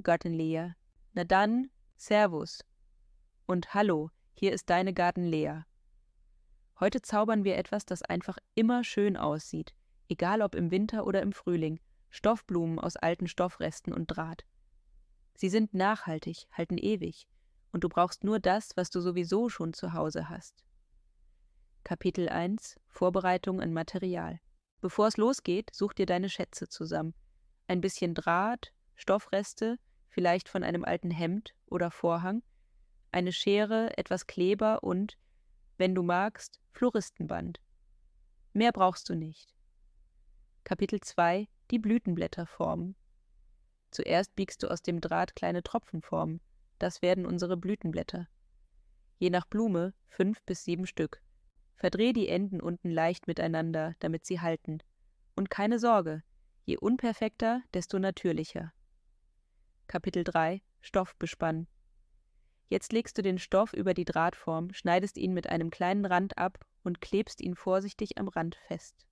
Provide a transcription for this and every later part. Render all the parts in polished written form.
Gartenlea. Na dann, Servus und Hallo, hier ist deine Gartenlea. Heute zaubern wir etwas, das einfach immer schön aussieht, egal ob im Winter oder im Frühling. Stoffblumen aus alten Stoffresten und Draht. Sie sind nachhaltig, halten ewig, und du brauchst nur das, was du sowieso schon zu Hause hast. Kapitel 1 – Vorbereitung an Material. Bevor es losgeht, such dir deine Schätze zusammen. Ein bisschen Draht, Stoffreste, vielleicht von einem alten Hemd oder Vorhang, eine Schere, etwas Kleber und, wenn du magst, Floristenband. Mehr brauchst du nicht. Kapitel 2 – Die Blütenblätter formen. Zuerst biegst du aus dem Draht kleine Tropfenformen. Das werden unsere Blütenblätter. Je nach Blume 5 bis 7 Stück. Verdreh die Enden unten leicht miteinander, damit sie halten. Und keine Sorge, je unperfekter, desto natürlicher. Kapitel 3 – Stoffbespann. Jetzt legst du den Stoff über die Drahtform, schneidest ihn mit einem kleinen Rand ab und klebst ihn vorsichtig am Rand fest.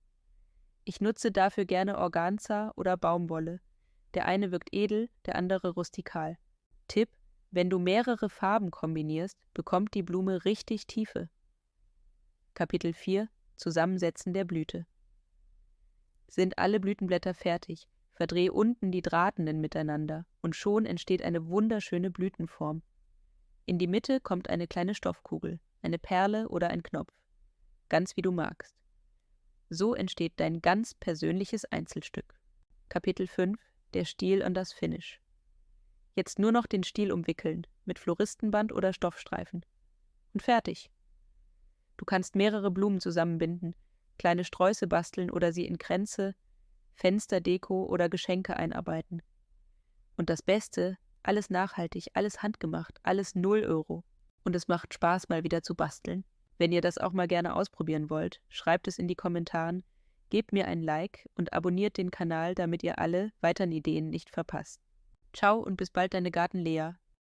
Ich nutze dafür gerne Organza oder Baumwolle. Der eine wirkt edel, der andere rustikal. Tipp: Wenn du mehrere Farben kombinierst, bekommt die Blume richtig Tiefe. Kapitel 4 – Zusammensetzen der Blüte. Sind alle Blütenblätter fertig, verdreh unten die Drahtenden miteinander und schon entsteht eine wunderschöne Blütenform. In die Mitte kommt eine kleine Stoffkugel, eine Perle oder ein Knopf. Ganz wie du magst. So entsteht dein ganz persönliches Einzelstück. Kapitel 5 – Der Stiel und das Finish. Jetzt nur noch den Stiel umwickeln, mit Floristenband oder Stoffstreifen. Und fertig. Du kannst mehrere Blumen zusammenbinden, kleine Sträuße basteln oder sie in Kränze, Fensterdeko oder Geschenke einarbeiten. Und das Beste, alles nachhaltig, alles handgemacht, alles 0 Euro. Und es macht Spaß, mal wieder zu basteln. Wenn ihr das auch mal gerne ausprobieren wollt, schreibt es in die Kommentaren, gebt mir ein Like und abonniert den Kanal, damit ihr alle weiteren Ideen nicht verpasst. Ciao und bis bald, deine Gartenlea.